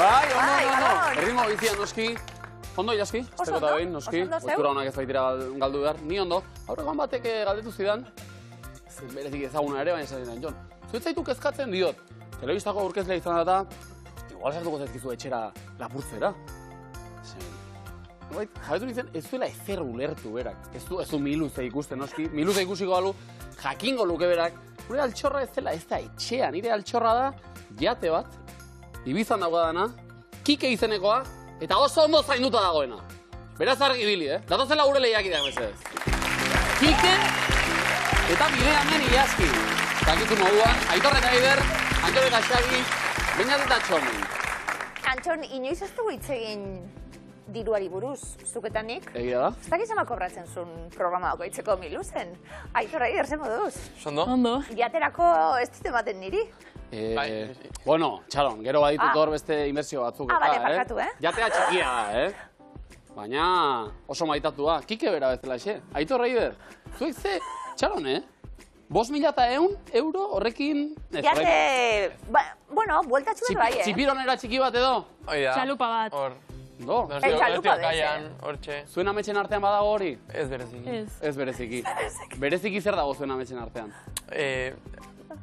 Bai, ondo. Erritmo bizia noski. Ondo, Ilaski, azteko eta behin, noski. Ostura honak ez baitira galdu behar. Ni ondo. Aurrekoan batek galdetu zidan. Berezik ezaguna ere, baina esaten Jon. Zuet zaitu kezkatzen diot. Telebistako aurkezlea izan da igual sartuko zaizkizu etxera lapurtzera. Jabetu nintzen, ez duela ezer ulertu berak. Ez du Miluze ikusten, noski. Miluze ikusiko balu, jakingo luke berak. Gure altxorra ez dela, ez da etxea. Nire altxorra da, jate bat, Ibizan daugadana, Kike izenekoa, eta oso ondo zainduta dagoena. Beraz argi bili, Datozela gure lehiakideak mesedez. Kike eta bidean den Ilaski. Dakizu moduan, Aitor eta Eider, Antxon eta Xabi, Beñat eta Txomin. Antxon, inoiz ez dugu hitz egin diruari buruz, zuketanik? Egia da? Ez dakiz ama kobratzen zuen programa bakoitzeko Miluzen. Aitor, Eider, zer moduz? Ondo? Ondo. Jaterako ez dut ematen niri? Bueno, txaron, gero baditut hor beste inbertsio batzuk. Bale, parkatu, Jatea txikia da, Baina oso maitatua. Kike bera bezala, xe. Aitor Eider, zuek ze, txaron, 5.100 euro horrekin... Jate, bueno, bueltatxu bat bai, Txipironera txiki bat edo? Txalupa bat. Do? Txalupa Kaian, hortxe. Zuen ametxen artean badago hori? Ez bereziki. Ez bereziki. Bereziki zer dago zuen ametxen artean?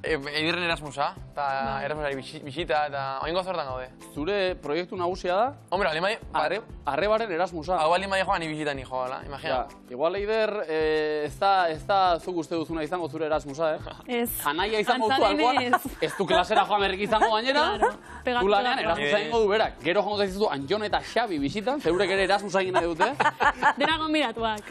Eiderren Erasmusa, eta Erasmusari bisita, eta oingo zortan gaude. Zure proiektu nagusia da? Hombre, baldin bai... Arrebaren Erasmusa. Hau baldin bai joan ni bisita ni joala, imagina. Igual Eider, ez da zuk uste duzuna izango zure Erasmusa, Ez. Anaia izango duzu alkoan, ez du klasera joan berrik izango gainera. Du lanean Erasmusa egingo du berak. Gero joango zaizizu Antxon eta Xabi bisitan, zeurek ere Erasmusa egin nahi dute. Dena gonbidatuak.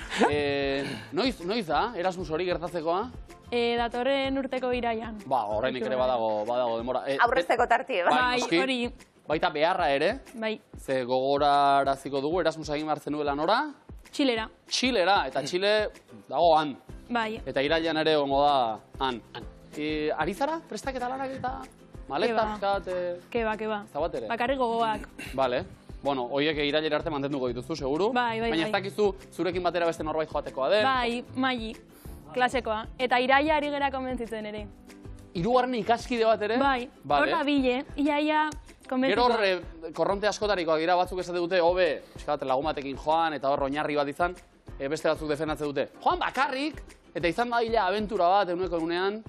Noiz da, Erasmus hori gertatzekoa? Datorren urteko iraian. Horreinik ere badago demora. Aurrezteko tarti, Bai, hori. Baita beharra ere, Bai. ze gogoraraziko dugu Erasmusa egin hartzen duela nora? Txilera. Txilera, eta Txile dago han. Bai. Eta irailan ere ongo da han. Ari zara, prestaketa lanak eta maletak bat... Keba. Zabat ere? Bakarrik gogoak. Bale. Bueno, horiek irailera arte mantenduko dituzu, seguru? Bai. Baina ez dakizu zurekin batera beste norbait joatekoa den? Bai, Maili. Klasekoa. Eta iraia ari gera konbentzitzen ere. Hirugarren ikaskide bat ere? Bai. Hor da bile, iaia konbentzikoa. Gero korronte askotarikoak dira batzuk esate dute, hobe, lagun batekin joan eta hor oinarri bat izan, beste batzuk defendatze dute. Joan bakarrik, eta izan da hila abentura bat eguneko egunean.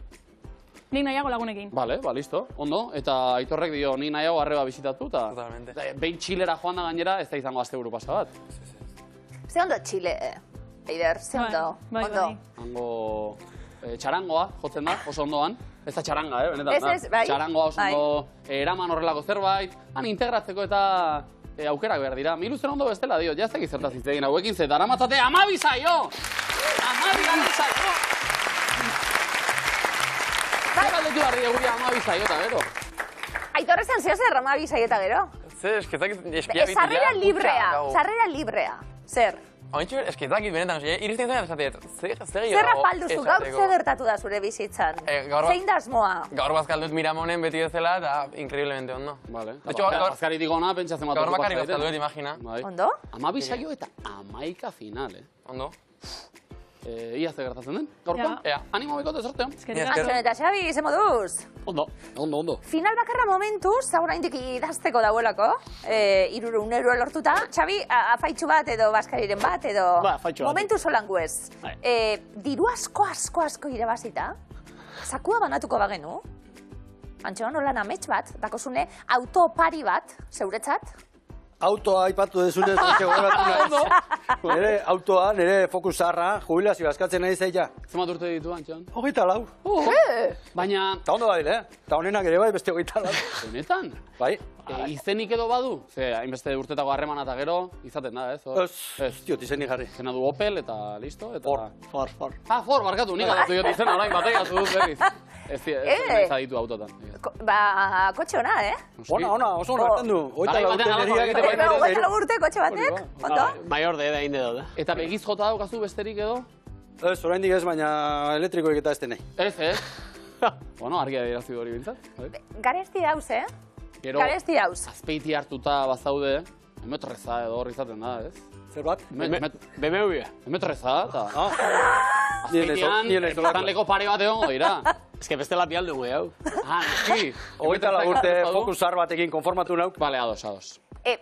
Nik nahiago lagunekin. Bale, listo, ondo. Eta Aitorrek dio, nik nahiago arreba bisitatu, eta behin Txilera joan da gainera, ez da izango asteburu pasa bat. Ze ondo Txile, Eider, ze ondo? Bai. Hango txarangoa jotzen da, oso ondoan. Ez da txaranga, benetan. Ez, bai. Txarangoa oso ondo eraman horrelako zerbait, han integratzeko eta aukerak behar dira. Miluzen ondo bestela dio, jaztek izertaz iztegin hauekin, ze daramatzate 12 saio! 12 saio! Zer galdetu behar dira guri 12 saio eta gero? Aitor esan zeo zer 12 saio eta gero? Zer, esketak espia bitila. Sarrera librea. Zer? Ointxe, esketakit benetan, iristen izan esatet, zer zer apalduzu, gaur zer gertatu da zure bizitzan? Zein da asmoa? Gaur bazkaldut Miramonen beti bezala eta increíblemente ondo. Vale. Bazkaritik ona, pentsatzen bat. Gaur bakarrik bazkalduet, imagina. Ondo? 12 saio eta 11 final, Ondo. Ia ze gertatzen den, gaurkoan? Animo bikote sorteo. Antxon eta Xabi, ze moduz? Ondo. Final bakarra momentuz, oraindik idazteko dauelako, 300 euro lortuta. Xabi, afaitxu bat edo baskariren bat edo... Momentu solangu ez. Diru asko irabazita, zakua banatuko bagenu. Antxon, holan amets bat, dakozune autopari bat, zeuretzat. Autoa aipatu dezunez, nire autoa, nire Focus zarra, jubilazio askatzen nahi zaila. Zemat urte ditu, Antxon? 24. Baina... Eta ondo badile, eta honenak ere bai beste 24. Honetan? Bai. Izenik edo badu? Ze, hainbeste urtetako harremana eta gero, izaten da, ez? Ez, diot izenik jarri. Zena du Opel eta listo? For. For, barkatu, nik aldatu diot izena, orain batek azu dut berriz. Ez nahi zaditu autotan. Kotxe ona, Ona, oso ona, erten du. Oita urte kotxe batek, ondo? Bai orde, da inde dut. Eta begiz jota daukazu besterik edo? Ez, oraindik ez, baina elektrikoek eta ez denei. Ez? Bueno, argia dirazi hori bintzat. Garesti dauz, Garesti dauz. Azpeiti hartuta bazaude, emetreza edo hor izaten da, ez? Zer bat? BMW. Emetreza, eta... Azpeitian, leko pare bat egongo dira. Ez que bestela pialdu gu, hau. Noski. Hogeita la urte fokusar batekin konformatu nauk. Bale, ados.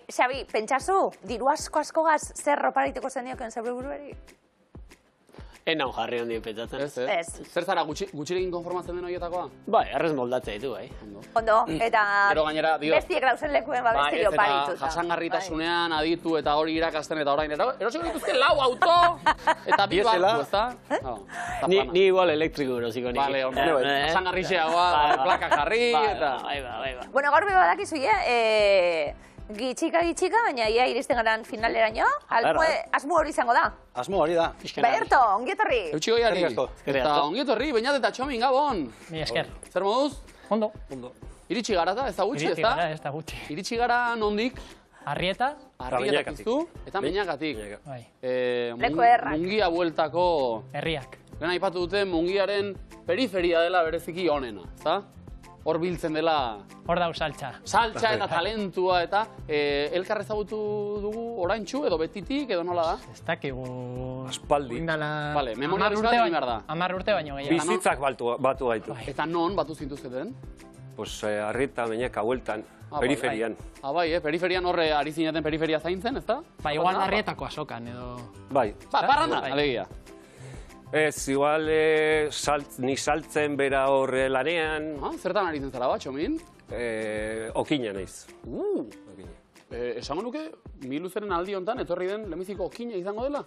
Xabi, pentsazu, diru asko-askogaz zer ropariteko zenioken zeure buruari? Naun jarri hondien pentsatzen. Ez. Zer zara, gutxirekin konformatzen den horietakoa? Bai, errez moldatzea ditu, bai. Ondo, eta Gero gainera, dio. bestiek dauzen lekuen besti oparitut. Eta jasangarritasunean aditu eta hori irakasten eta orain. Erosiko dituzte 4 auto eta 2 barku, ezta? Ni igual elektriko erosiko nik. Bale, ondo. Jasangarrixeagoa, plaka jarri eta... Bai. Bueno, gaur beba dakizu, Gitxika, baina ia iristen garan finaleraino. Asmo hori izango da. Asmo hori da. Baierto, ongietorri. Eutxiko iari. Eta ongietorri, bainat eta txomin, Gabon. Mi esker. Zer moduz? Ondo. Iritsi gara eta, ez da gutxi, ez da? Ez da gutxi. Iritsi gara nondik? Arrieta. Arrietatik eta Meñakatik. Leko errak. Mungia bueltako... Herriak. Lehen aipatu dute mungiaren periferia dela bereziki honena, ezta? Hor biltzen dela... Hor dau saltza. Saltza eta talentua eta elkar ezagutu dugu oraintxu edo betitik edo nola da? Ez dakigu... Aspaldi. Vale, memoria bizkat egin behar da. 10 urte baino gehiago. Bizitzak batu gaitu. Eta non batu zintuzketen? Pues Arrieta, Meñaka, bueltan, periferian. Bai, periferian horre ari zinaten periferia zaintzen, ez da? Ba, igual Arrietako azokan edo... Bai. Parranda, alegia. Ez, igual ni saltzen bera horre lanean. Zertan ari zen zara bat, Txomin? Okina naiz. Esango nuke, Miluzeren aldi hontan etorri den lehenbiziko okina izango dela?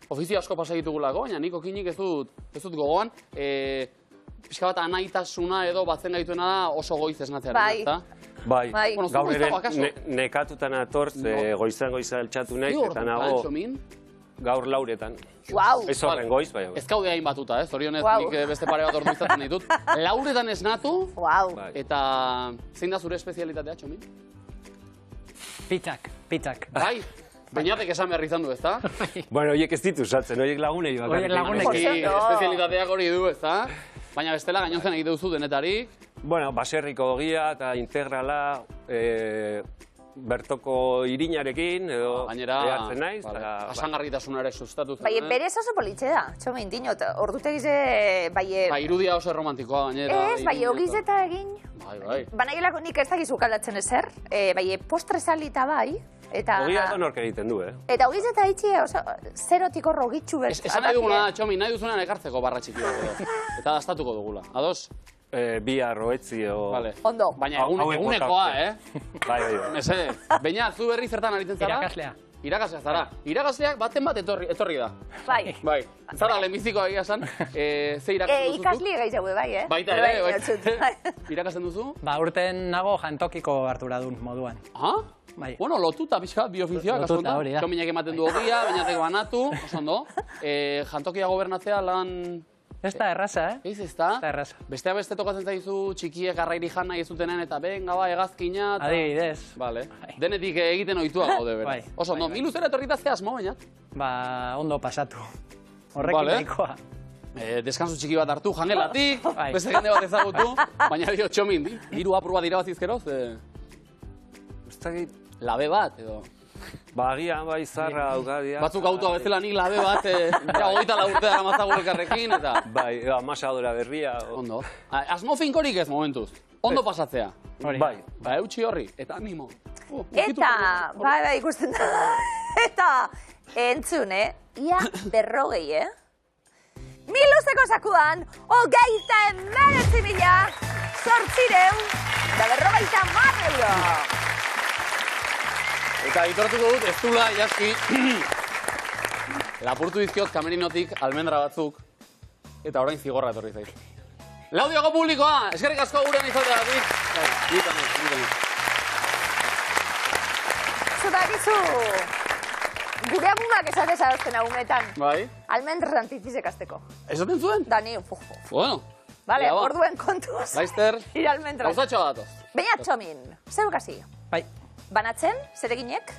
Ofizio asko pasa ditugulako, baina nik okinik ez dut gogoan. Pixka bat anaitasuna edo batzen gaituena da oso goiz esnatzearen, ezta? Bai, gaur ere akaso? nekatutan atortz, goizan altxatu naiz, eta nago gaur 4etan. Wow. Ez horren goiz, bai. Ez kaude hain batuta, zorionez nik beste pare bat ordu izaten ditut. 4etan esnatu, eta zein da zure espezialitatea, Txomin? Pitzak. Bai, Beñatek esan behar izan du, ezta? Bueno, horiek ez ditu zatzen, horiek lagunei bakarrik. Horiek lagunei. Espezialitateak hori du, ezta? Baina bestela gainontzen egite duzu denetarik. Bueno, baserriko ogia eta integrala, bertoko irinarekin, edo behartzen naiz. Jasangarritasuna ere sustatu zen. Bai, bere oso politxe da, Txomin, dinot, ordutegize, bai... Bai, irudia oso romantikoa, gainera. Ez, bai, ogizeta egin. Bai. Banaielako nik ez dakizu kalatzen ezer, bai, postre salita bai, eta... Ogia edo nork egiten du, Eta ogizeta itxi, oso, zerotik horro gitxu bertu. Esan nahi duguna, Txomin, nahi duzunean ekartzeko barra txiki bat, eta dastatuko dugula. Ados? Bihar, oetzi, o... Ondo. Baina egunekoa, Bai. Mese, baina, zu berri zertan aritzen zara? Irakaslea. Irakaslea zara. Irakasleak baten bat etorri da. Bai. Zara, lehenbizikoa egia esan, ze irakasten duzu? Ikasli gehiago, bai, Baita ere, irakasten duzu? Ba, urten nago jantokiko arduradun moduan. Bai. Bueno, lotuta pixka, bi ofizioak, lotuta, hori da. Txominak ematen du ogia, bainateko banatu, oso ondo. Jantokia gobernatzea lan... Ez da erraza, Ez da? Ez da erraza. Bestea beste tokatzen zaizu txikiek arrairi jan nahi ez dutenen eta benga ba, egazkina... Adibidez. Vale. Denetik egiten ohitua gaude, bera. Oso ondo, Miluzera etorrita ze asmo, baina? Ba, ondo pasatu. Horrekin nahikoa. Deskansu txiki bat hartu, jangelatik, beste jende bat ezagutu, baina dio, Txomin, diru apur bat irabazizkeroz? Labe bat, edo... Ba, agian, bai, zarra augadia. Batzuk autoa bezala nik labe bat, hogeita urte dara mazago elkarrekin, eta... Bai, amasadora berria. Ondo. Asmo finkorik ez, momentuz. Ondo pasatzea. Bai. Ba, eutxi horri, eta animo. Eta, bai, ikusten da. Eta, entzun, ia 40, Miluzeko sakuan, 29.000, 850 euro. Eta aitortuko dut, ez dula, jaski, lapurtu dizkiot kamerinotik almendra batzuk, eta orain zigorra etorri zaiz. Laudioko publikoa, eskerrik asko gurean izateagatik. Zudakizu, gure amumak esatez adozten agunetan. Bai. Almendra antitizek azteko. Esaten zuen? Dani, Bueno. Vale, orduen kontuz. Laizter, Ira almendra. gauzatxo datoz. Baina, Txomin, zeu kasi. Bai. Banatzen, zereginek,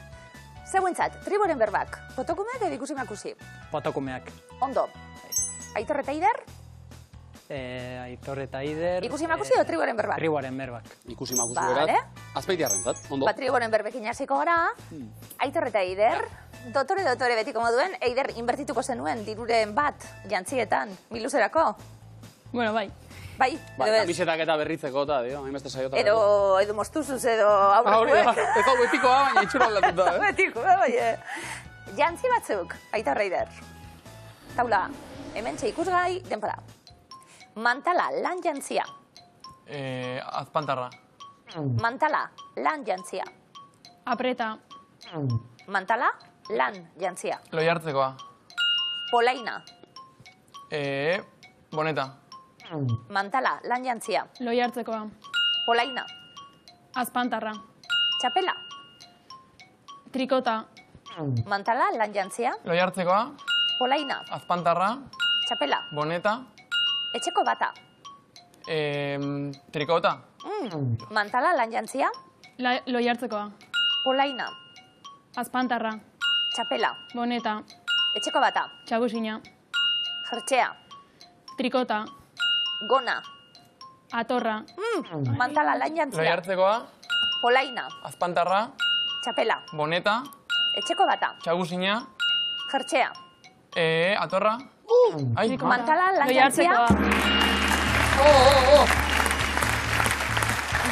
zeuentzat, triboren berbak, fotokumeak edo ikusi-makusi. Fotokumeak. Ondo. Aitor eta Ider? Aitor eta Ider... Ikusi-makusi edo triboren berbak? Triboren berbak. Ikusi-makusi berat, azpeitiarrentzat, ondo. Ba, triboren berbekin hasiko gara, Aitor eta Ider, dotore betiko moduen, Eider inbertituko zenuen diruren bat jantzietan, Miluzerako? Bueno, bai. Bai, kamisetak eta berritzeko eta, hainbeste saiotak. Edo mostuzuz, edo aurreko. Ez hau betikoa, baina itxura aldatuta. Betikoa, bai. Jantzi batzuk, Aitor Reider. Taula, hemen ikusgai denpora. Mantala, lan jantzia. Azpantarra. Mantala, lan jantzia. Apreta. Mantala, lan jantzia. Loi hartzekoa. Polaina. Boneta. Mantala, lan jantzia. Loi hartzekoa. Polaina. Azpantarra. Txapela. Trikota. Mantala, lan jantzia. Loi hartzekoa. Polaina. Azpantarra. Txapela. Boneta. Etxeko bata. Trikota. Mantala, lan jantzia. Loi hartzekoa. Polaina. Azpantarra. Txapela. Boneta. Etxeko bata. Txagusina. Jertxea. Trikota. Gona. Atorra. Mantala, lan Loi jantzia. hartzekoa. Polaina. Azpantarra. Txapela. Boneta. Etxeko bata. Txagusina. Jertxea. Atorra. Mantala, lan Loi jantzia. hartzekoa.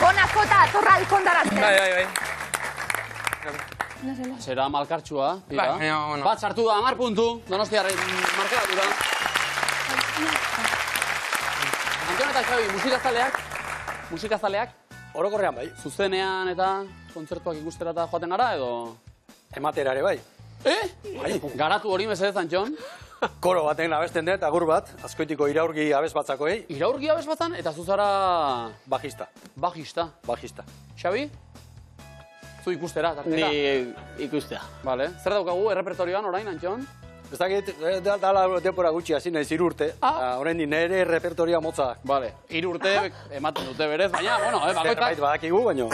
Gona kota atorra alkondarazten. Bai. Zera malkartxua, tira. Bueno. Bat sartu da, 10 puntu, Donostiarren markeratura. Anton eta Xabi, musikazaleak, Orokorrean bai. zuzenean eta kontzertuak ikustera eta joaten gara, edo... Ematerare bai. Bai. Garatu hori mesedez, Antxon. Koro baten abesten dut, agur bat, azkoitiko iraurgi abez batzakoei. Iraurgi abez batzan, eta zuzara... Bajista. Bajista. Xabi? Zu ikustera, tarteta? Ni ikustea. Vale. Zer daukagu errepertorioan orain, Antxon? Ez dakit, dala denpora gutxi hasi nahi 3 urte. Horrein di nire repertoria motza. Vale. 3 urte ematen dute berez, baina, bueno, bakoitzak... Zerbait badakigu, baina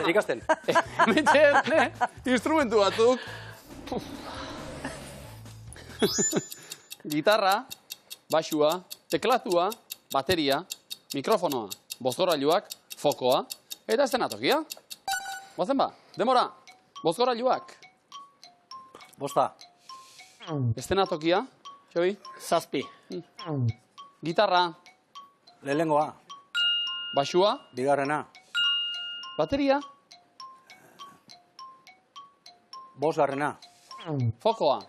ikasten. Hemen instrumentu batzuk. Gitarra, baxua, teklatua, bateria, mikrofonoa, bozgorailuak, fokoa, eta eszenatokia. Guazen ba, demora, bozgorailuak. Bosta. Eszenatokia, Xabi? 7. Gitarra, Lehengoa. baxua, Bigarrena. bateria, Bosgarrena. fokoa,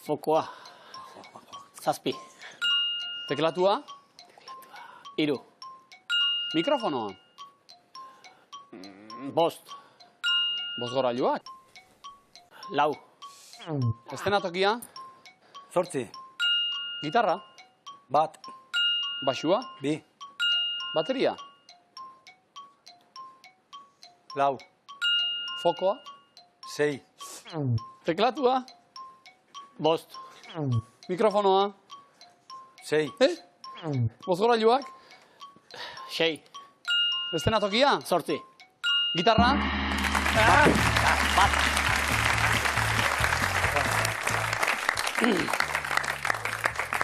Fokoa. 7. teklatua, 3. mikrofonoa, 5. bozgorailuak, 4. eszenatokia, 8. gitarra, 1. baxua, 2. bateria, 4. fokoa, 6. teklatua, 5. mikrofonoa, 6. bozgorailuak, 6. eszenatokia, 8. gitarra,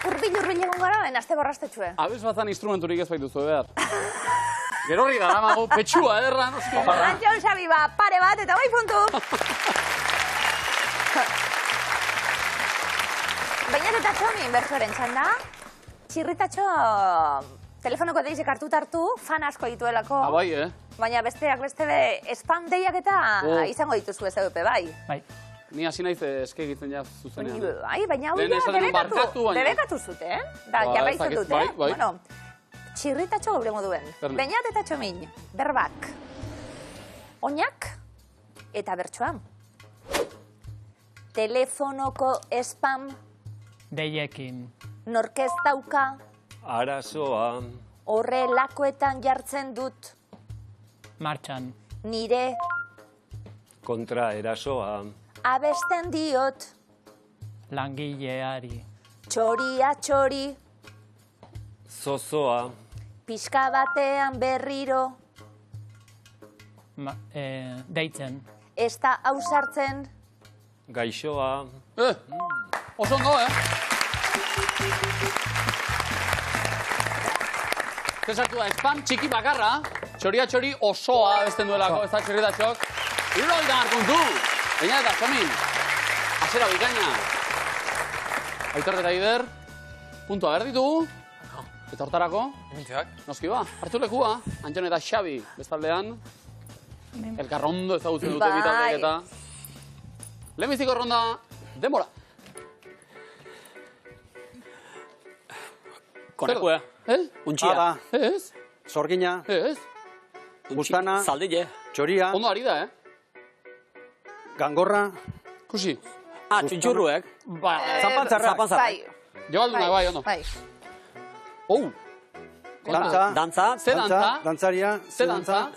Urbil egon gara, aste borrastetxue. abez batzan instrumenturik ez baituzu behar. Gero horri gara mago, petxua, ederra, noski. Antxon Xabi, pare bat, eta bai puntu. Bainatetatxo, min bertsoaren txanda. Txirritatxo, telefonoko deizek hartu, fan asko dituelako. Bai, Baina besteak beste spam deiak eta izango dituzu ez epe, bai. Bai. Ni hasi naiz eske egiten ja zuzenean. Bai, baina hau Lehen esan denun barkatu, baina. debekatu zuten, da jarraitzen ez dakit, dute. bai. Bueno, txirritatxo gaur moduen. Berne. Bainatetatxo min, berbak. Oinak eta bertsoan. Telefonoko spam Deiekin. norkez dauka, Arazoa, horrelakoetan jartzen dut, Martxan. nire kontra erasoa, abesten diot, Langileari. txoria txori, zozoa, pixka batean berriro, Deitzen. ez da ausartzen, gaixoa, Oso ondo, Zesartu da, spam txiki bakarra, txoria txori osoa besten duelako, ez da txirritatxok. 70 puntu! Baina eta, Txamin, azera bikaina. Aitor eta Ider, puntua behar ditugu. Eta hortarako? Emintzeak. Noski ba, hartu lekua. Antxon eta Xabi, bestaldean. Elkarrondo ezagutzen dute bitaldek eta... Lehenbiziko ronda, denbora. Konekua. Untxia. Ada. Ez. Zorgina. Ez. Bustana. Zaldile. Txoria. Ondo ari da, Gangorra. Kusi. Txuntxurruek. Zapantzarra. Bai. Jogaldunak, bai, ondo. Bai. Dantza. Dantza. Ze dantza? Dantzaria. Ze dantza?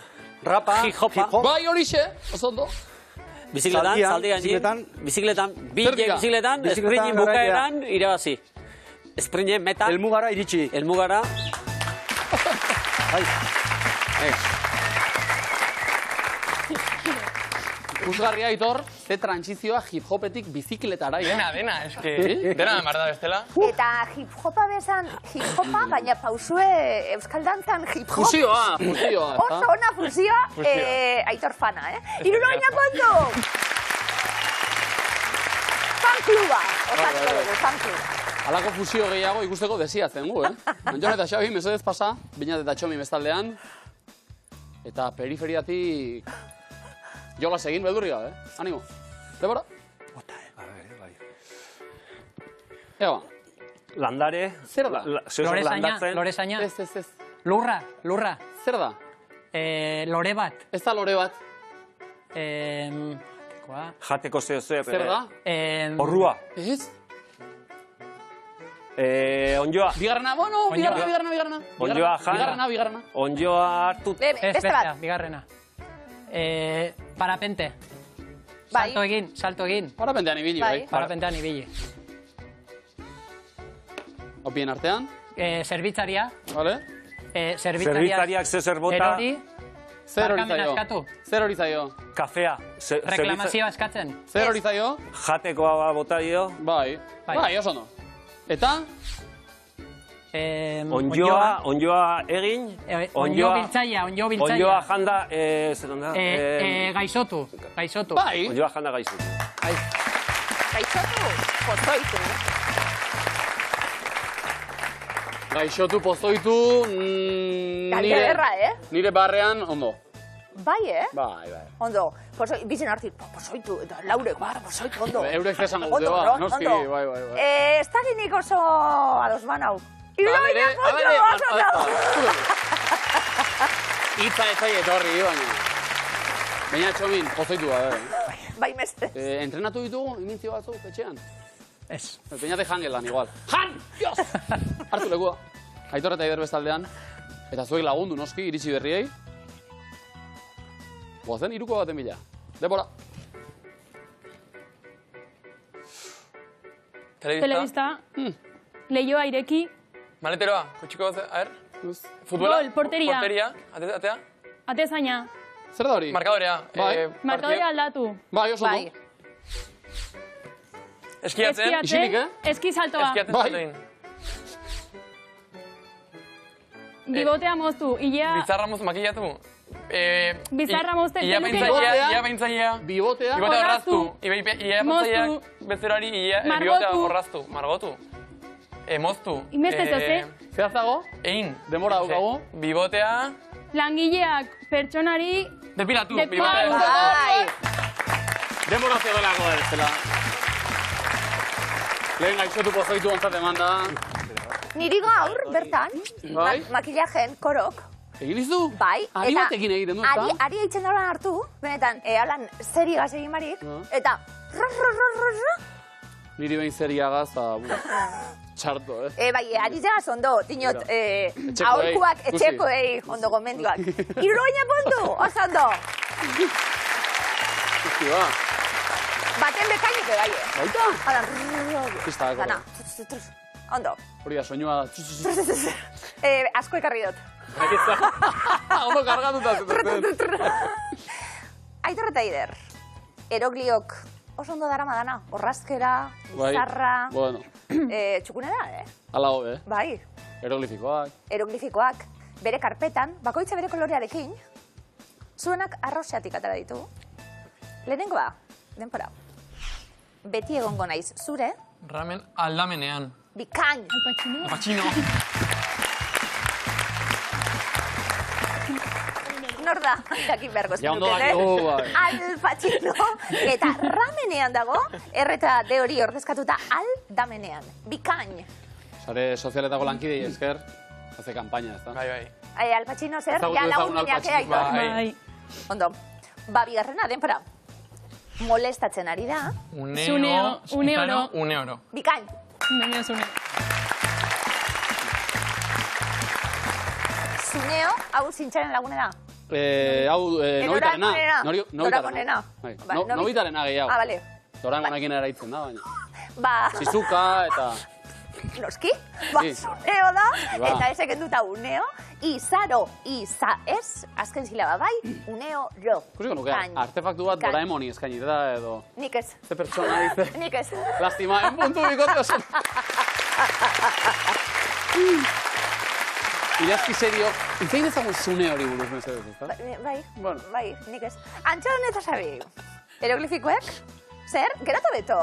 Rapa. Hip-hopa. Bai, horixe. Oso ondo. Bizikletan, Zaldian, zaldi gaini. Bizikletan, bizikletan, sprintin bukaeran irabazi. Sprinten meta. Elmugara iritsi. Elmugara. Bai. Ikusgarria, Aitor, ze trantsizioa hip-hopetik bizikletara. Dena, eske... Dena marda bestela. Eta hip-hopa bezan hip-hopa, baina pausue euskal dantzan hip-hop. Fusioa. Oso ona fusioa, Aitor fana, Iruroina kontu! Fankluba, osatuko dugu, fankluba. Halako fusio gehiago ikusteko desiatzen gu, Antxon eta Xabi, mesedez pasa, Binat eta Txomi bestaldean. Eta periferiatik... Jolas egin beldurri gabe, Animo. Debora? Bai. Ega. Landare. Zer da? Lorezaina. Ez. Lurra. Zer da? Lore bat. Ez da lore bat. Jateko zer. Zer da? Orrua. Ez? Onjoa. Bigarrena, bueno, bigarrena. Onjoa jana. Bigarrena. Onjoa hartu. Beste bat. Bigarrena. Parapente. Bai. Salto egin. Parapentean ibili, bai. Parapentean ibili. Opien artean. Zerbitzaria. Vale. Zerbitzariak zer bota. Erori. Zer hori Barkamena zaio. eskatu. Zer hori zaio. Kafea. Reklamazioa eskatzen. Zer hori zaio. Jatekoa bota dio. Bai, oso ondo. Eta? Onjoa egin. Onjo biltzaia. Onjoa janda, zer onda? Gaixotu. Bai. Onjoa janda gaixotu. Gaixotu, pozoitu. Gaixotu, pozoitu... Galderra, Nire barrean, ondo. Bai, Bai. Ondo. Bizen hartit, pozoitu, laurek, pozoitu, ondo. Eurek zesan gaude, ba, noski, bai. Ez dakinik oso ados banau. Iroina kontu oso nau. Itza ez zai etorri, baina. Baina Txomin, pozoitu da, Bai, mestre. Entrenatu ditugu, imintzio batzuk, etxean? Ez. Peñate jangelan, igual. Jan! Dios! Hartu lekua. Aitor eta Aider bestaldean. Eta zuek lagundu, noski, iritsi berriei. Goazen, iruko baten bila. Debora. Telebista. Leioa ireki. Maleteroa, kotxiko bat, a ver. Futbola. Gol, porteria. Porteria, atea. Atezaina. Zer da hori? Markadorea. Markadorea aldatu. Bai, oso ondo. Eskiatzen. Isilik, Eski saltoa. Eskiatzen saltoin. Bibotea moztu. Bizarra moztu, makillatu. Bizarra mozte. Ia beintzaia. Bibotea. Bibotea horraztu. Ia beintzaia bezerari bibotea horraztu. Margotu. Moztu. Inbeste zoze. Zehaztago? Egin. Demora daukagu. Bibotea. Langileak pertsonari... Depilatu. Bai. Demora zegoelako da bezala. Lehen gaixotu pozoitu ontzat eman da. Niri gaur, bertan, makillajen korok. Egin izu? Bai. Ari batekin egiten du, eta? Ari eitzen dauran hartu, benetan, halan zerigaz egin barik, eta Niri behin zeriagaz, txarto, Bai, ari zegaz ondo, dinot, aholkuak etxekoei ondo gomendioak. Iruroina puntu, oso ondo. Baten bekainik egai, Baita? Hala, gana, ondo. Hori da, soinua da. Asko ekarri dut. Ondo kargatuta zuten. Aitor eta Aider, erogliok oso ondo dara madana. Horrazkera, bizarra, txukune da, Hala hobe, Bai. Eroglifikoak, bere karpetan, bakoitza bere kolorearekin, zuenak arroseatik atara ditu. Lehenengoa, denpora. Beti egongo naiz zure. Ramen aldamenean. Bikain. Alpatxino. nor da? Jakin beharko Ja, ondo dakigu, Al Pacino. Eta ramenean dago, erreta de hori ordezkatuta al damenean. Bikain. Sare sozialetako lankidei esker, hace campaña, ez da? Bai. Al Pacino zer? Ja lagun minak Aitor. Bai. Ondo. Bigarrena, denpora. Molestatzen ari da. Une oro. Bikain. Zuneo, hau zintxaren lagune da? Hau, nobitarena. Noragonena. Nobitarena gehiago. Bale. Dorangonekin eraitzen da, baina. Ba... Shizuka eta... Noski, zuneo da, eta ezek enduta uneo, izaro, iza ez, azken silaba bai, uneo, ro. Kusiko nuke, artefaktu bat Doraemoni eskaini da edo... Nik ez. Ze pertsona dice. Nik ez. Lastima, puntu bikote oso. Irazki serio, itzein ezagun zune hori buruz mesedez, ezta? Bai, nik ez. Antxon eta sabi, eroglifikoek, zer, geratu beto.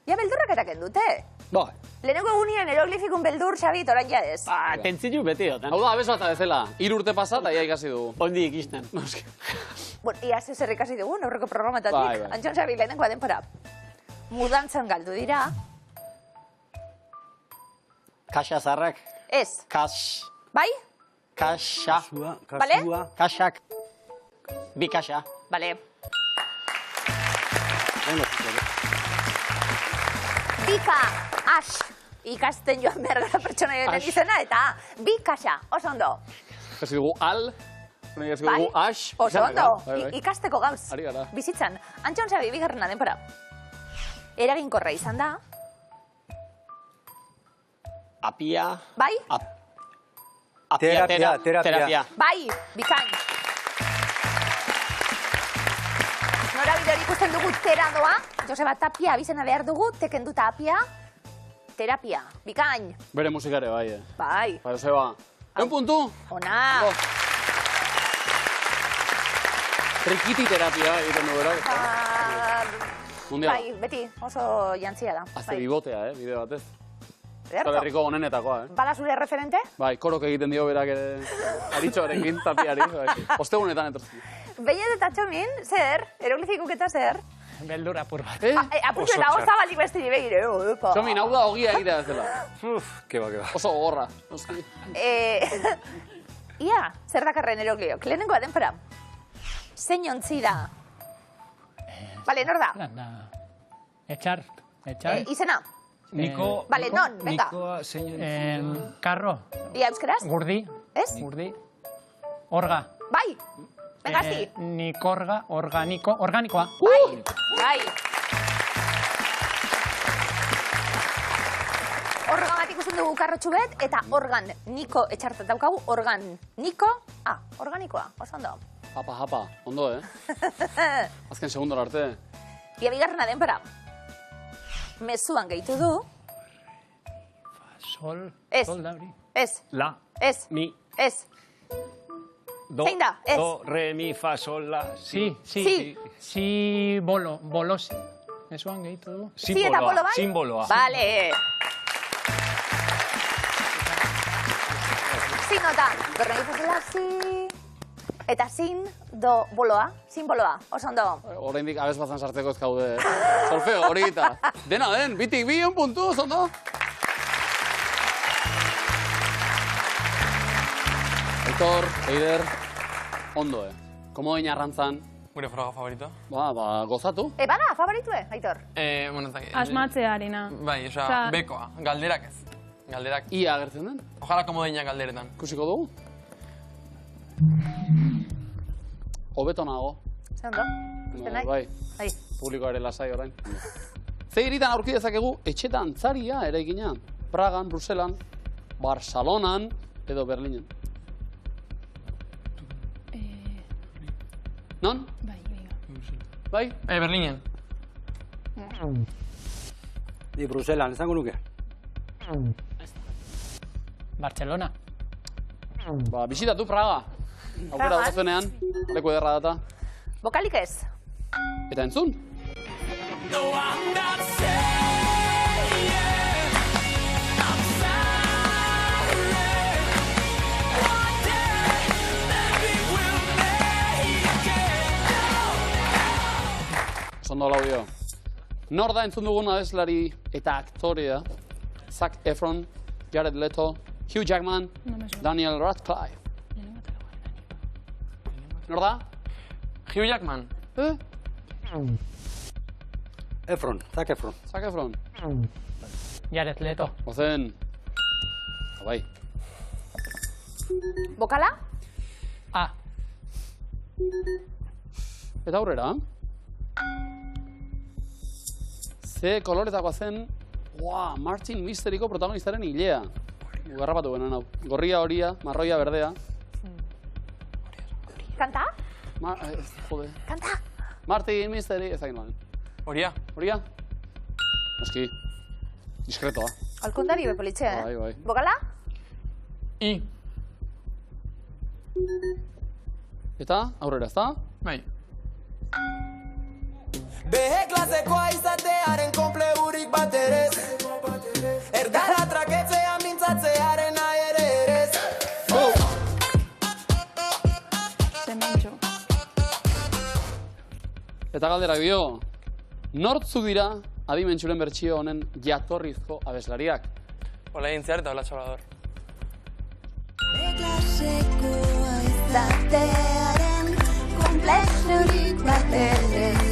Ja beldurrak eraken dute. Bai. Lehenengo egunean eroglifikun beldur, Xabi, orain ja ez. Tentzilu beti dotan. Hau da, abez bat bezala, 3 urte pasat, aia ikasi dugu. Ondi ikisten. Bueno, ia zer ikasi dugu, aurreko programatatik. Antxon, Xabi, lehenengo denpora. Mudantzan galdu dira. Kaxa zarrak. Ez. Kax. Bai? Kaxa. Bale? Kaxak. Bi kaxa. Bale. Bika, as, ikasten joan behar gara pertsona joan izena, eta bi kaxa, oso ondo. Ikasi dugu al, ikasi dugu as. Oso ondo, ikasteko gauz. Ari gara. Bizitzan, Antxon Xabi, bigarrena denpora. Eraginkorra izan da. Apia. Bai? Terapia. Bai, bikain. Norabide hori ikusten dugu teradoa. Joseba Tapia abizena behar dugu, tekenduta apia. Terapia, bikain. Bere musikare, bai, Bai. Bai, Joseba. Egun puntu. Ona. Trikiti terapia egiten du berak. Bai, beti oso jantzia da. Azte bibotea, bide batez. Ederto. Euskal Herriko onenetakoa, Bada zure referente? Bai, korok egiten dio berak ere aritxoarekin, Tapiari. Ostegunetan etortzen. Behiet eta txomin, zer? Eroglifikuk eta zer? Beldur apur bat. Apurtu eta oza balik bestiri behire. Txomin, hau da ogia egitea ez dela. Keba. Oso gogorra. Ia, zer dakarren erogliok? Lehenengoa denpora. Zein ontzi da? Bale, nor da? Etxar. Izena? Niko... Bale, non, venga. Karro. Ia, euskeraz? Gurdi. Ez? Gurdi. Orga. Bai. Venga, zi. Nikorga, organikoa. Bai. Organ bat ikusten dugu karrotxu bet, eta organ. Niko etxartat daukagu, organ. Niko, organikoa, oso ondo. Japa, ondo, Azken segundora arte. Ia bigarrena denpora. Mezuan gehitu du. Sol. Ez. Sol da hori. Ez. La. Ez. Mi. Ez. Do. Zein da? Ez. Do, re, mi, fa, sol, la. Si, bolosi. Mezuan gehitu du. Si eta bolo bai? Simboloa. Bale. Si nota. Dorren izazela, si. Eta sin, do, boloa. Simboloa. Oso ondo. Oraindik abez bazan sartzeko ez gaude. Solfeo, hori gita. Dena den, bitik bi, un puntu, oso ondo. Aitor, Eider, ondo, Komo dina arrantzan. Gure froga favorito. Ba, gozatu. Bada, favoritue, Aitor? Bueno, ez dakit. Asmatzearena. Bai, osea, bekoa. Galderak ez. Galderak. Ia agertzen den. Ojala komo dina galderetan. Kusiko dugu? Hobeto nago. Zer ondo? Ikusten nahi? Bai. Publikoa ere lasai orain. Ze hiritan aurki dezakegu etxetan antzaria eraikina. Pragan, Bruselan, Barcelonan edo Berlinen. Non? Bai? Berlinen. Di Bruselan, esango nuke. Barcelona. Ba, bisitatu Praga. Aukera gozenean, leku ederra data. Bokalik ez. Eta entzun? Zondo laudio. Nor da entzun dugun abeslari eta aktorea? Zac Efron, Jared Leto, Hugh Jackman, Daniel Radcliffe. Nor da? Hugh Jackman. Zac Efron. Zac Efron. Jared Leto. Ozen. Bai. Bokala? A. Eta aurrera. Ze koloretakoa zen, Martin Mysteryko protagonistaren hilea. Garrapatu benen hau. Gorria, horia, marroia, berdea. Kanta? Jode. Kanta? Martin Mystery, ez dakit noan. Horia. Horia? Eski. Diskretoa. Alkondari bepolitzea, Bai, bai. Bokala? I. Eta, aurrera, ez da? Bai. Behe klasekoa izatearen konplegurik bat erez. Erdara traketzea mintzatzearen ere erez. Zementxo. Eta galderak dio, nortzuk dira adimentsuren bertsio honen jatorrizko abeslariak? Ola Intziar eta Ola Txolador. Behe klasekoa izatearen konplexurik bat erez.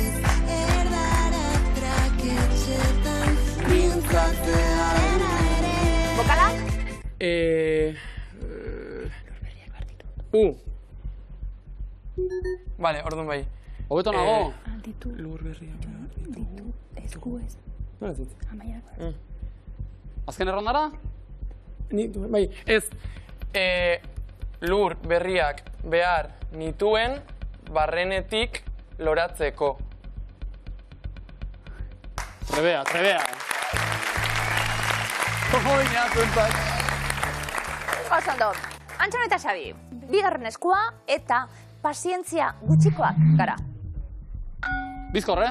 Bokala? Vale, orduan bai. Hobeto nago? Lur berria. Esku ez. Nola ez dut? Amaiak. Azken errondara? Bai, ez. Lur berriak behar nituen barrenetik loratzeko. Trebea. Joinea, zentzak. Osondo, Antxon eta Xabi, bigarren eskua eta pazientzia gutxikoak gara. Bizkorre?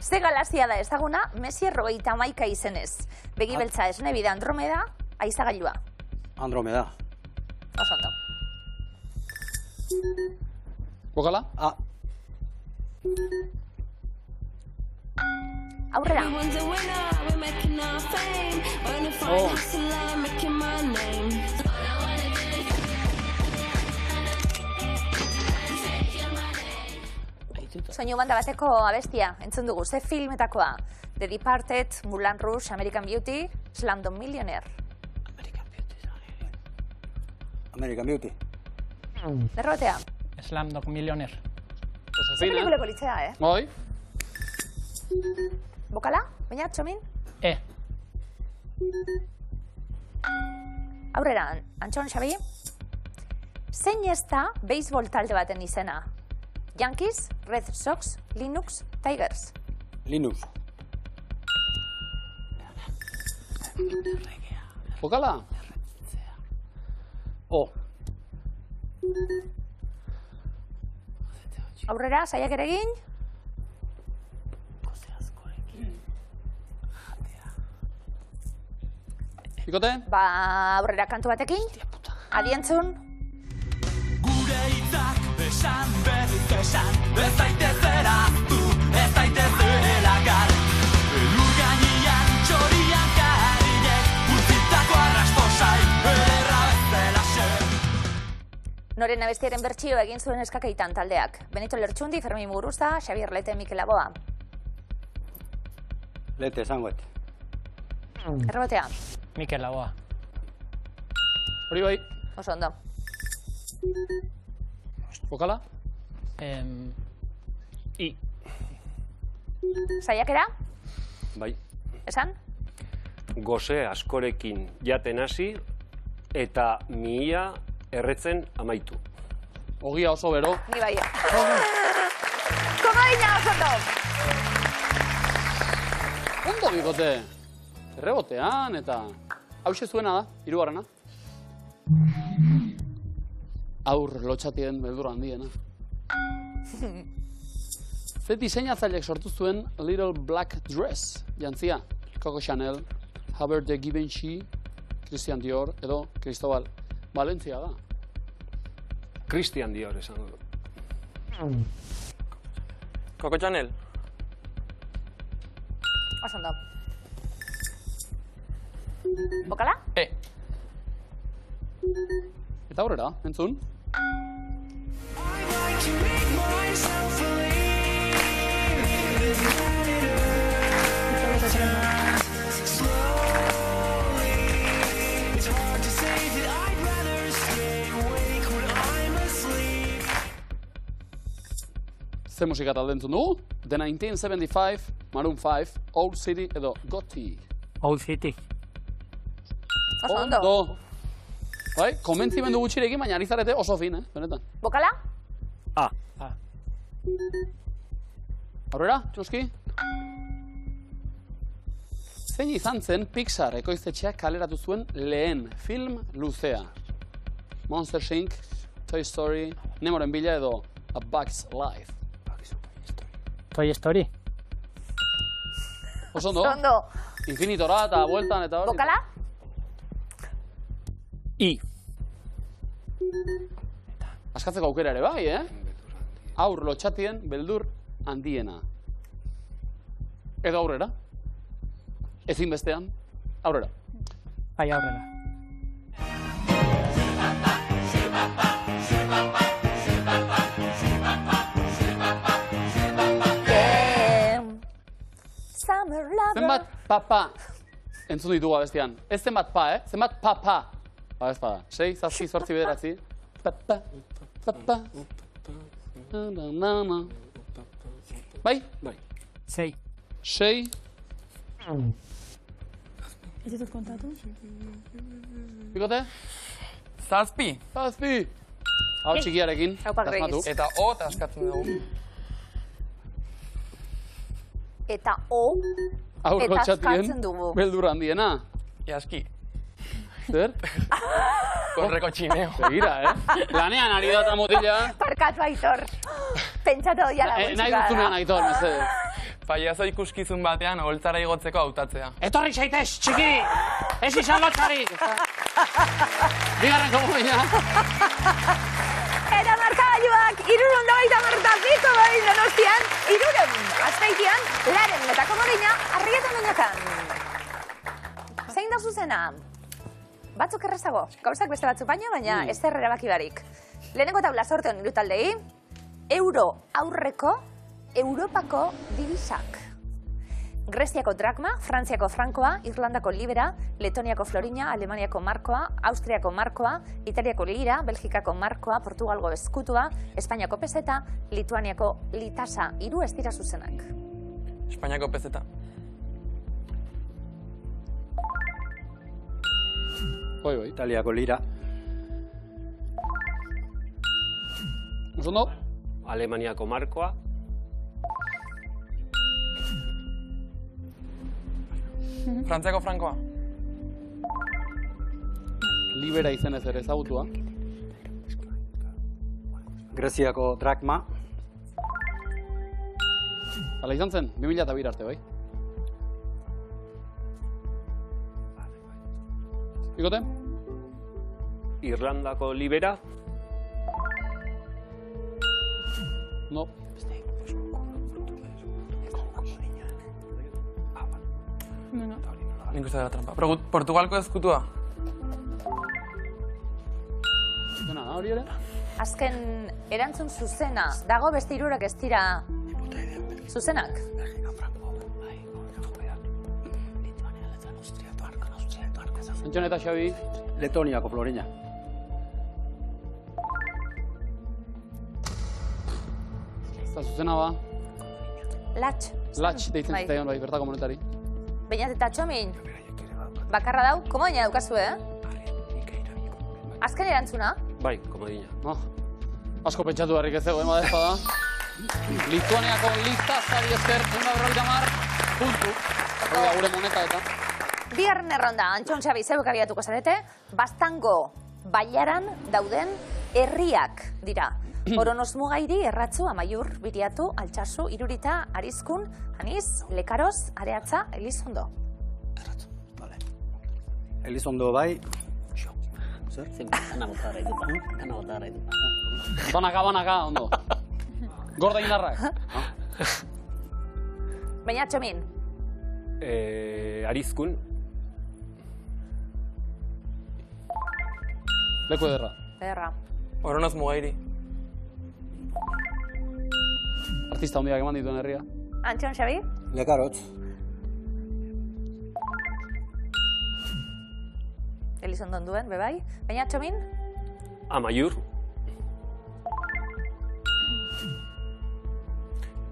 Ze galazia da ezaguna, Messier 51 izenez. Begibeltza esne bide Andromeda, aizagailua. Andromeda. Osondo. Bokala? A. Aurrera. Soinu banda bateko abestia, entzun dugu, ze filmetakoa? The Departed, Moulin Rouge, American Beauty, Slumdog Millionaire. American Beauty. Derrotea. Slumdog Millionaire. Ze pelikuleko litzea, Bai. Bokala? Baina, Txomin? E. Aurrera, Antxon, Xabi? Zein ez da beisbol talde baten izena? Yankees, Red Sox, Linux, Tigers. Linux. Bokala? O. Aurrera, saiak ere egin? Ikote? Ba, aurrera kantu batekin. Adientzun. Gure hitzak esan berriz esan, ez daitezera du, ez daitezera gar. Elur gainean txorian karinek, utzitako arrasposai, ederra bezala zen. Noren abestiaren bertsio egin zuen eskakeitan taldeak. Benito Lertxundi, Fermin Muguruza, Xabier Lete, Mikel Laboa. Lete, esangoet. Errotea. Mikel Laboa. Hori bai. Oso ondo. Bokala? I. Saiakera? Bai. Esan? Goze askorekin jaten hasi eta mihia erretzen amaitu. Ogia oso bero. Ni bai. Komodina oso ondo. Ondo bikote. Errebotean eta... Hauxe zuena da, hirugarrena. Aur lotxatien beldur handiena. Ze diseinatzaileek sortu zuen Little Black Dress, jantzia. Coco Chanel, Hubert de Givenchy, Christian Dior edo Cristobal Valencia da. Christian Dior esan dut. Coco Chanel. Oso ondo. Bokala? Eta aurrera, entzun. Ze musika talde entzun dugu? The 1975, Maroon 5, Old City edo Gotti. Old City. Oso ondo. Bai, konbentzimendu gutxirekin, baina ari zarete oso fin, benetan. Bokala? A. Aurrera, txuski? Zein izan zen Pixar ekoiztetxeak kaleratu zuen lehen film luzea? Monster Inc., Toy Story, Nemoren bila edo A Bug's Life. Toy Story. Oso ondo? Ondo. Infinitora eta bueltan eta hori. Bokala? I. Askatzeko aukera ere bai, Aur lotxatien beldur handiena. Edo aurrera. Ezin bestean, aurrera. Bai, aurrera. Zenbat papa entzun ditugu abestian. Ez zenbat pa, Zenbat papa. Ez bada. 6, 7, 8, 9. Papa, papa. Bai? Bai. 6. 6. Ez ditut kontatu? Bikote? 7. 7. Hau txikiarekin. Eta O eta askatzen dugu. Eta O Aurko eta txatien askatzen dugu. beldur handiena. Iaski. Zer? Korreko txineo. Begira, Lanean ari da eta motila. Parkatu Aitor. Pentsatu jala gutxi Nahi duzunean Aitor, mesedez. Paiazo ikuskizun batean oholtzara igotzeko hautatzea. Etorri zaitez, txiki! Ez izan lotxarik! Bigarren komuna. Eta markagailuak, 392 behin Donostian, 300 Azpeitian, Laren eta Komodina, Arrietan Oñakan. Zein da zuzena? Batzuk errazago, gauzak beste batzuk baina ez zer erabaki barik. Lehenengo taula sorte hon irutaldei, euro aurreko Europako divisak. Greziako drakma, Frantziako frankoa, Irlandako libera, Letoniako florina, Alemaniako markoa, Austriako markoa, Italiako lira, Belgikako markoa, Portugalgo eskutua, Espainiako peseta, Lituaniako litasa. 3 ez dira zuzenak. Espainiako peseta. Bai. Italiako lira. Osondo? Alemaniako markoa. Frantziako frankoa. Libera izenez ere ezagutua. Greziako drakma. Hala izan zen, 2002 arte, bai? Bikote? Irlandako libera. No. Nik uste dara trampa. Portugalko eskutua. Zena, hori ere? Azken erantzun zuzena, dago beste 3 ez dira zuzenak. Antxon eta Xabi? Letoniako florina. Eta zuzena ba? Latx. Latx deitzen zitaion bai, bertako monetari. Bainat eta txomin. Bakarra dau, komodina daukazu, Azken erantzuna? Bai, komodina. Asko pentsatu barrik ez zegoen, bada ez bada. Lituaniako litasari esker, 150 puntu. Hori da gure moneta eta. Bigarren erronda, Antxon Xabi, zeuek abiatuko zarete, Baztango bailaran dauden herriak dira. Oronoz Mugairi, Erratzu, Amaiur, Biriatu, Altsasu, Irurita, Arizkun, Aniz, Lekaroz, Areatza, Elizondo. Erratzu, bale. Elizondo bai. Zer? Gana botara ituta. Banaka, ondo. Gorda indarrak. Baina, Txomin. Arizkun. Leku ederra. Ederra. Oronoz Mugairi. Artista hondiak eman dituen herria. Antxon, Xabi? Lekarotz. Elizondon duen, bebai. Baina, Txomin? Amaiur.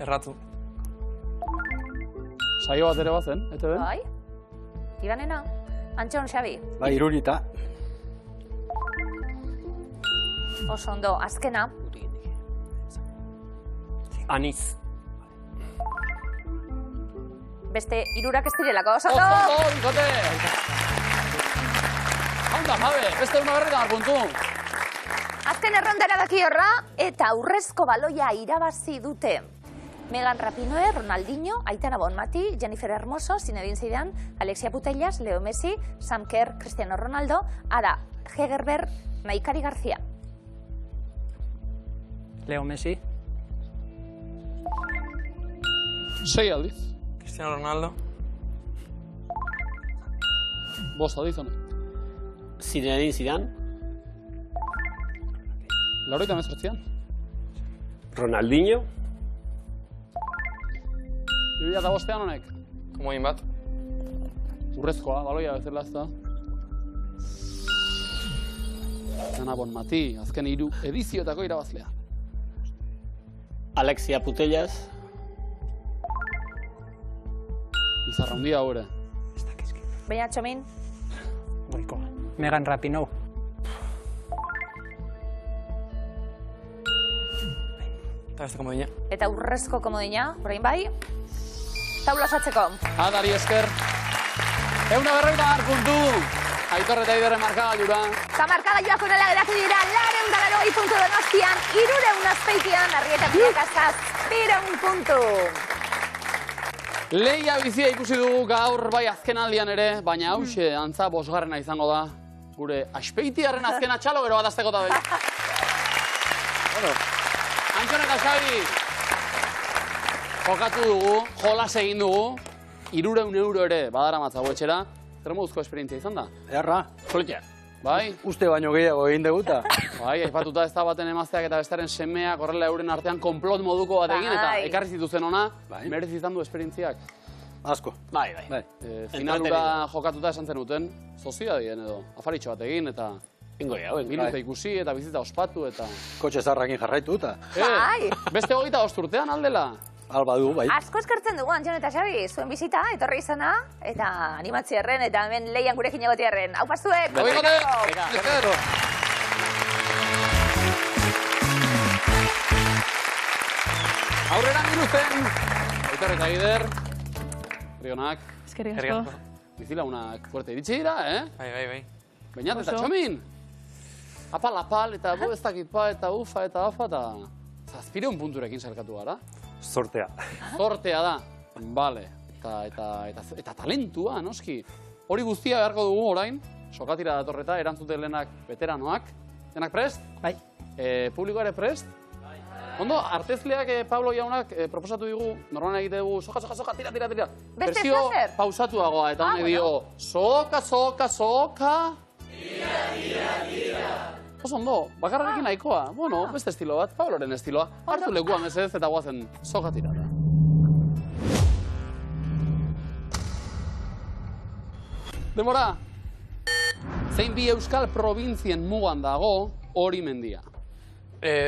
Erratu. Saio bat ere bazen, ete den? Bai. Ibanena. Antxon, Xabi? Bai, Irurita. Oso ondo, azkena. Aniz. Beste hirurak ez direlako, oso ondo! Oso ondo, bikote! Haunda, Jabe, beste una berreta puntu. Azken errondara daki horra, eta urrezko baloia irabazi dute. Megan Rapinoe, Ronaldinho, Aitana Bonmati, Jennifer Hermoso, Zinedine Zidane, Alexia Putellas, Leo Messi, Sam Kerr, Cristiano Ronaldo, Ada Hegerberg, Maikari García. Leo Messi. 6 aldiz. Cristiano Ronaldo. 5 aldiz honek. Zinedine Zidane. 98an. Ronaldinho. 2005an honek. Komoin bat. Urrezkoa, baloia bezala ez da. Aitana Bonmati, azken 3 edizioetako irabazlea. Alexia Putellas. Izarra hundia hore. Baina, Txomin? Goikoa. Megan Rapinoe. Eta beste komodina. Eta urrezko komodina, orain bai. Taula osatzeko. Adari esker. 150 puntu. Aitor eta Iderren markagailura. Eta markagailuak onela geratu dira, 280 puntu Donostian, 300 Azpeitian, Arrieta Pilakazaz, 200 puntu. Lehia bizia ikusi dugu gaur bai azken aldian ere, baina hause antza 5. izango da. Gure Azpeitiarren azkena txalo gero bat azteko da bela. Bueno, Antxon eta Xabi, jokatu dugu, jolas egin dugu, 300 euro ere badara matzago etxera. Zer moduzko esperientzia izan da? Erra. Politia. Bai? Uste baino gehiago egin deguta. Bai, aipatuta ez da baten emazteak eta bestaren semeak horrela euren artean konplot moduko bat egin eta ekarri zituzen ona, merezi izan du esperientziak. Asko. Bai. Finalura jokatuta esan zenuten, soziadien edo, afaritxo bat egin eta minuta ikusi eta bizita ospatu eta... Kotxe zarrakin jarraitu eta. Beste 25 urtean aldela. Alba du, bai. Asko eskertzen dugu, Antxon eta Xabi, zuen bizita, etorri izana, eta animatziarren, eta hemen lehian gurekin egotiarren. Hau pastuek! Aurrera minuzen! Aitor eta Ider, Rionak. Eskerrik asko. Bizilagunak fuerte iritsi dira, Bai. Bainat eta Txomin. Apal, eta ez dakit pa, eta ufa, eta afa, eta... 700 punturekin sarkatu gara. Sortea. Sortea da. Bale. Eta talentua, noski. Hori guztia beharko dugu orain. Sokatira datorreta, erantzute lehenak veteranoak. Denak prest? Bai. Publikoa ere prest? Bai. Ondo, artezleak Pablo jaunak proposatu digu, normalan egite dugu, soka, tira. Beste zer? Pausatuagoa, eta honek dio, soka. Tira. Oso ondo, bakarrarekin nahikoa. Bueno, beste estilo bat, Pabloren estiloa. Hartu lekua mesedez eta guazen soka tirara. Denbora! Zein bi euskal provintzien mugan dago hori mendia?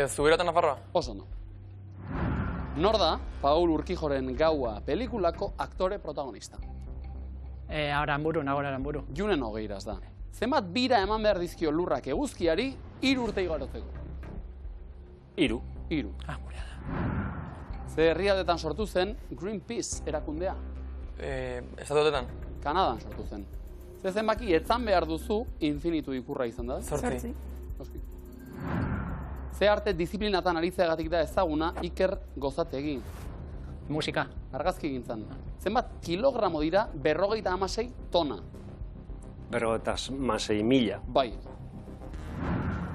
Zubero eta Nafarroa. Oso ondo. Nor da, Paul Urkijoren Gaua pelikulako aktore protagonista? Nagore Aranburu. Junen hogeiraz da. Zenbat bira eman behar dizkio lurrak eguzkiari 3 urte igarotzeko? 3. 3. Gurea da. Ze herrialdetan sortu zen Greenpeace erakundea? Estatuetan. Kanadan sortu zen. Ze zenbaki etzan behar duzu infinitu ikurra izan da? 8. Ze arte disiplinatan aritzeagatik da ezaguna Iker Gozategi? Musika. Argazki gintzan. Zenbat kilogramo dira 56 tona? 56.000. Bai.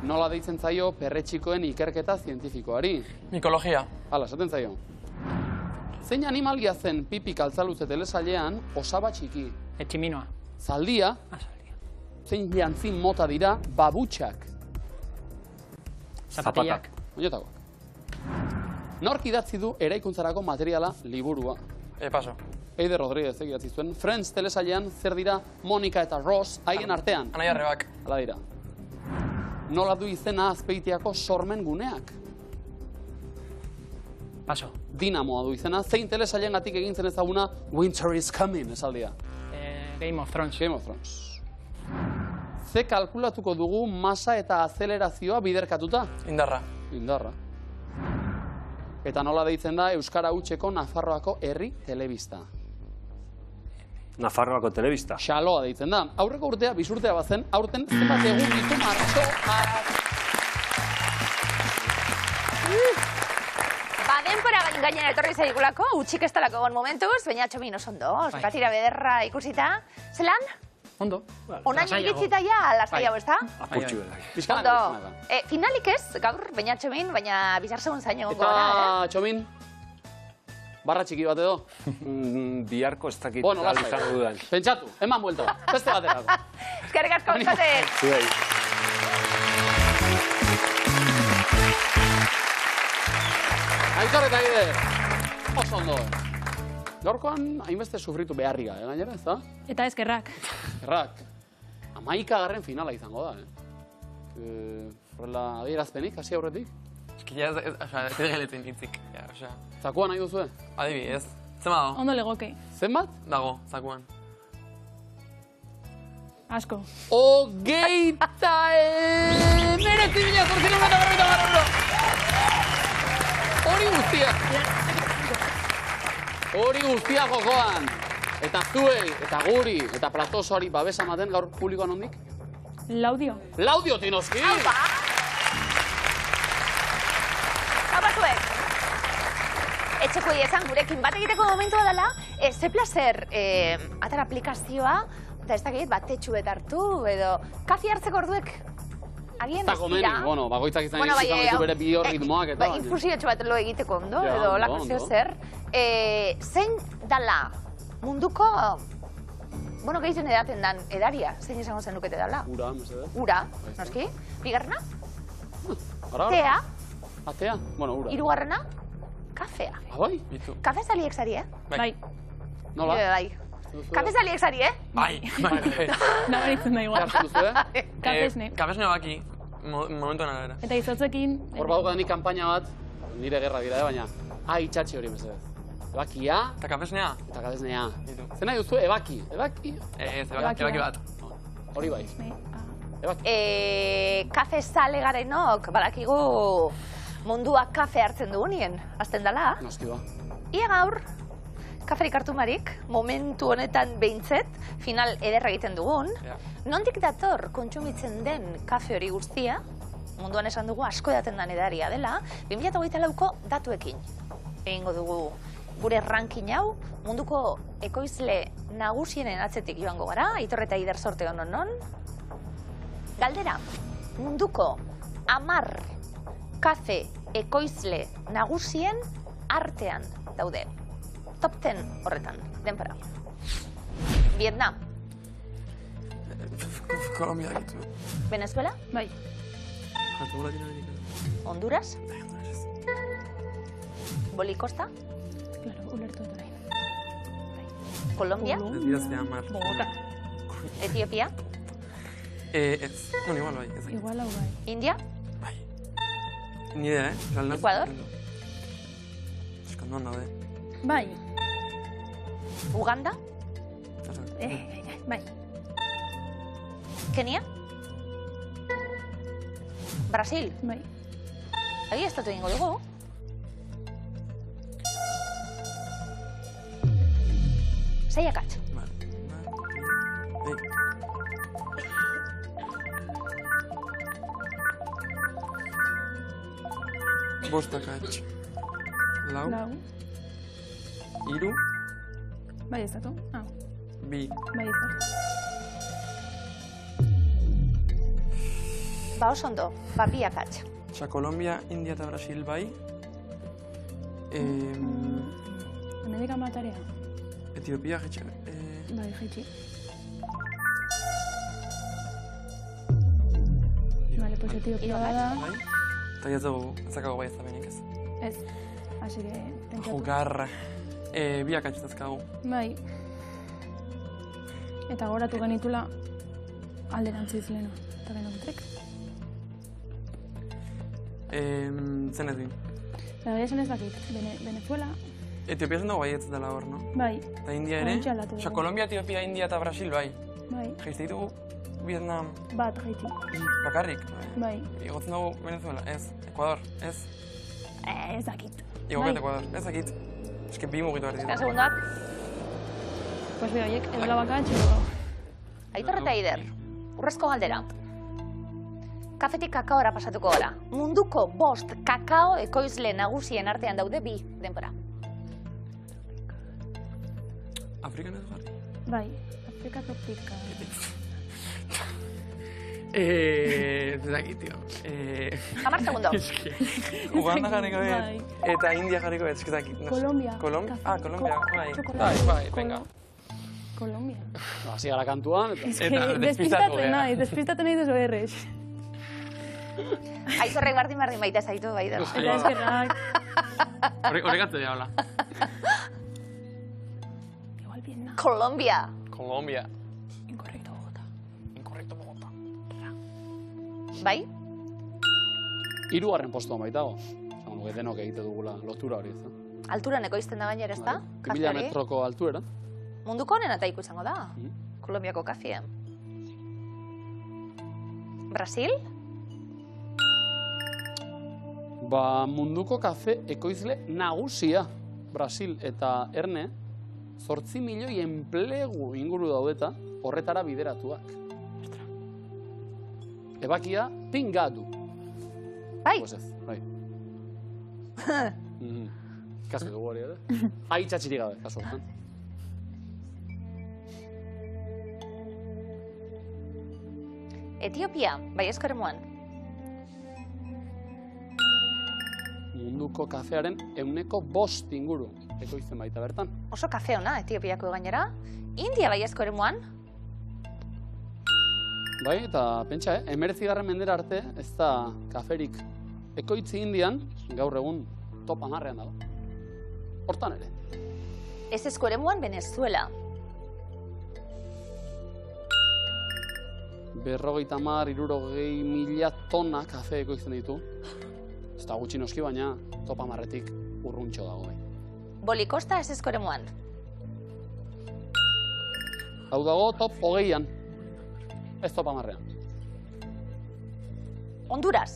Nola deitzen zaio perretxikoen ikerketa zientifikoari? Mikologia. Hala, esaten zaio. Zein animalia zen Pipi Kaltzaluze telesailean osaba txiki? Etximinoa. Zaldia. Zein jantzin mota dira babutxak? Zapatillak. Oinotagoak. Nork idatzi du eraikuntzarako materiala liburua? Paso. Eider Rodríguez idatzi zuen. Friends telesailean zer dira Monika eta Ross haien artean? Anaia Rebak. Hala dira. Nola du izena Azpeitiako sormen guneak? Paso. Dinamoa du izena. Zein telesailengatik egin zen ezaguna Winter is Coming esaldia? Game of Thrones. Game of Thrones. Ze kalkulatuko dugu masa eta azelerazioa biderkatuta? Indarra. Indarra. Eta nola deitzen da Euskara Hutseko Nafarroako herri telebista? Nafarroako telebista. Xaloa deitzen da. Aurreko urtea, bisurtea bazen, aurten zenbat egun ditu martxoak. Denpora gainen etorri zaigulako, utxik ez talako egon momentuz, baina Txomin oso ondo, katira bederra ikusita. Zelan? Ondo. Onaino iritzita ja, lasai hau, ez da? Apurtxu dela. Ondo. Finalik ez, gaur, baina Txomin, baina bizar segun zain egon gara, Eta Txomin, barra txiki bat edo? Biharko ez dakit. Bueno, lasai. Pentsatu, eman buelta bat, beste baterako. Eskerrik asko bizaten. Aitor eta Eider, oso ondo. Gaurkoan, hainbeste sufritu beharriga, gainera, ez da? Eta ezkerrak. Errak, 11. finala izango da, Horrela, adierazpenik, hasi aurretik? Eski ja, ez geletzen hitzik. Zakua nahi duzue? Adibidez. Zenbat dago? Ondo legoke. Zenbat? Dago, zakuan. Asko. Hogeita emeretzi mila zortzino eta berroita garrero! Hori guztia jokoan. Eta zuei, eta guri, eta platosoari babesa ematen gaur publikoan hondik? Laudio. Laudio, tinoski! Haupa! Haupa zuek! Etxeko iezan gurekin bat egiteko momentua dela, ze placer atar aplikazioa, eta ez dakit batetxu betartu, edo kafi hartzeko orduek agien ez dira. Bueno, bagoitzak izan ditu bere biorritmoak eta... Infusiotxo bat lo egiteko ondo, edo lako zeo zer. Zein dala munduko, bueno, gehien edaten dan edaria, zein izango zen lukete dala? Ura, mesedez. Ura, noski? Bigarrena? Tea. Tea? Bueno, ura. Hirugarrena? Kafea. Bai? Kafe zaliek zari, Bai. Nola? Bai. Kafe zaliek zari, Bai. Nabaritzen da igual. Gartu duzu, Kafesne. Kafesne baki, momentuan alera. Eta izotzekin... Hor badukanik kanpaina bat, nire gerra dira, baina itxatxe hori mesedez. Ebakia... Eta kafesnea? Eta kafesnea. Zer nahi duzu? Ebaki. Ebaki? Ez, ebaki bat. Hori bai. Kafe zale garenok, badakigu munduak kafe hartzen dugunien, azten dela. Noski ba. Ia gaur, kaferik hartu marik, momentu honetan behintzet, final ederra egiten dugun, nondik dator kontsumitzen den kafe hori guztia, munduan esan dugu asko edaten den edaria dela, 2024ko datuekin. Egingo dugu gure ranking hau, munduko ekoizle nagusienen atzetik joango gara, Aitor eta Eider sorte honon. Galdera, munduko 10 kafe ekoizle nagusien artean daude. Top 10 horretan, denpora. Vietnam. Kolombia ditu. Venezuela? Bai. Honduras? Bolikosta? Claro, ulertu dut nahi. Kolombia? Bogota. Etiopia? Ez, bueno, igual bai. Igual hau bai. India? Bai. Ni idea, Ecuador? Eskonduan daude. Bai. Uganda? Bai. Kenia? Brasil? Bai. Agi estatu egingo dugu. Seiakatz. Bostakatz. Lau. Iru. Bai ez datu. Bi. Bai ez datu. Ba oso ondo, biakatz. Kolombia, India eta Brasil bai. hemendik amatarea. Etiopia, jaitxe. Bai, jaitxi. Vale, pues Etiopia bada. Eta ez dugu, ezakago bai ez da benik ez. Ez, hasi que... Jugarra. Biak atxetazkagu. Bai. Eta goratu genitula alderantziz lehena. Eta genometrek. Zen ez din. Eta esan ez dakit, Venezuela. Etiopia zen dago baietz dela hor, no? Bai. Eta India ere? Osa, Kolombia, Etiopia, India eta Brasil, bai. Bai. Jaizte ditugu Vietnam. Bat, jaiti. Bakarrik? Bai. Igotzen dugu Venezuela, ez. Ecuador, ez. Ez dakit. Igoket Ecuador, ez dakit. Eske bi mugitu behar dira. Segundak. Pues bi horiek, edola baka txiko. Aitor eta Eider, urrezko galdera. Kafetik kakaora pasatuko gara. Munduko 5 kakao ekoizle nagusien artean daude bi denbora. Afrikan ez jarri? Bai, Afrika topika. Ez dakit, tio. 10 segundo. Uganda jarriko bet, eta India jarriko bet, ez dakit. Colombia. Colombia? Ah, Colombia, bai. Bai, venga. Colombia. Hasi gara kantuan, eta... Despistatzen nahi duzu errez. Aizorrek bardin baita zaitu, bai da. Eta eskerrak. Horregatze dira, hola. Igual Vietnam. Colombia. Colombia. Incorrecto, Bogotá. Incorrecto, Bogotá. Bai? 3. postuan baitago. Zago, denok egite dugula lotura hori, ez da? Alturan ekoizten da baina, ez da? 2000 metroko altuera. Munduko honen ataiko izango da. Kolombiako kafea. Brasil? Ba, munduko kafe ekoizle nagusia. Brasil eta Erne, 8 milioi enplegu inguru daudeta, horretara bideratuak. Ebakia, pingadu. Bai? Pues ez, bai. Kasu dugu hori, ere? Aitxatxiri gabe, kasu hortan. Etiopia, baiezko eremuan. Munduko kafearen 5% inguru ekoizten baita bertan. Oso kafe ona, Etiopiako gainera. India baiezko eremuan. Bai, eta pentsa, 19. mendera arte ez da kaferik ekoitzi Indian, gaur egun top 10ean dago. Hortan ere. Ezezko eremuan Venezuela. 50-60 tona kafe ekoizten ditu. Ez da gutxi noski, baina top 10etik urruntxo dago. Bolikosta ezezko eremuan. Hau dago top 20ean. Ez top 10ean. Honduras.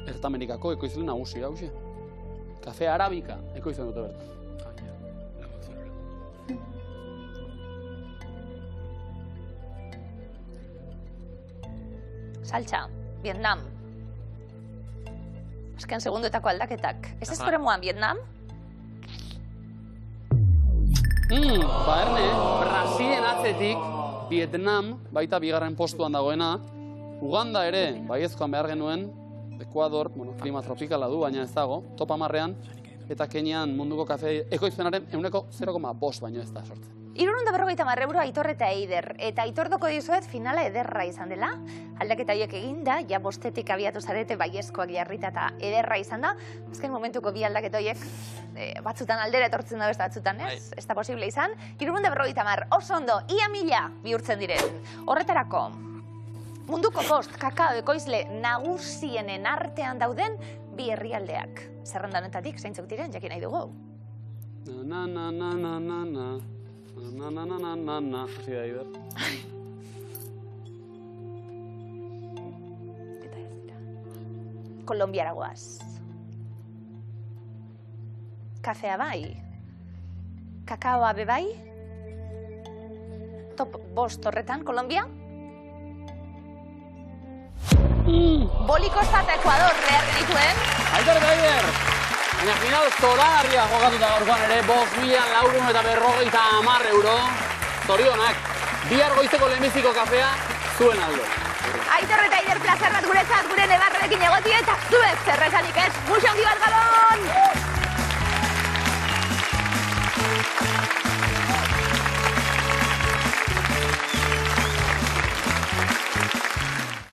Ertamerikako ekoizle nagusia hauxe. Kafe arabika ekoizten dute bertan. Saltxa, Vietnam. Azken segunduetako aldaketak. Ezezko eremuan Vietnam? Ba, Erne, Brasilen atzetik, Vietnam, baita 2. postuan dagoena, Uganda ere, baiezkoan behar genuen, Ecuador, klima tropikala du, baina ez dago, top 10ean, eta Kenian munduko kafe ekoizpenaren 0,5 baino ez da sortzen. 350 euro Aitor eta Eider, eta Aitordoko dizuet finala ederra izan dela. Aldaketa horiek eginda, ja 5etik abiatu zarete baiezkoak jarrita eta ederra izan da. Azken momentuko bi aldaketa horiek batzutan aldera etortzen da beste batzutan, ez? Ez da posible izan. 350, oso ondo, ia 1000 bihurtzen diren. Horretarako, munduko 5 kakao ekoizle nagusienen artean dauden bi herrialdeak. Zerrenda honetatik zeintzuk diren, jakin nahi dugu. Hasi da, Eider. Eta ez dira. Kolombiara goaz. Kafea bai. Kakaoa be bai. Top 5 horretan, Kolombia. Bolikosta eta Ecuador behar genituen. Aitor eta Eider! Baina final zoragarria jokatuta gaurkoan ere, 5.450 euro. Zorionak, bihar goizeko lehenbiziko kafea zuen alde. Aitor eta Eider plazar bat guretzat, gure nebarrekin egotie eta zuek zerrezanik ez. Muxo handi bat galon! Bai.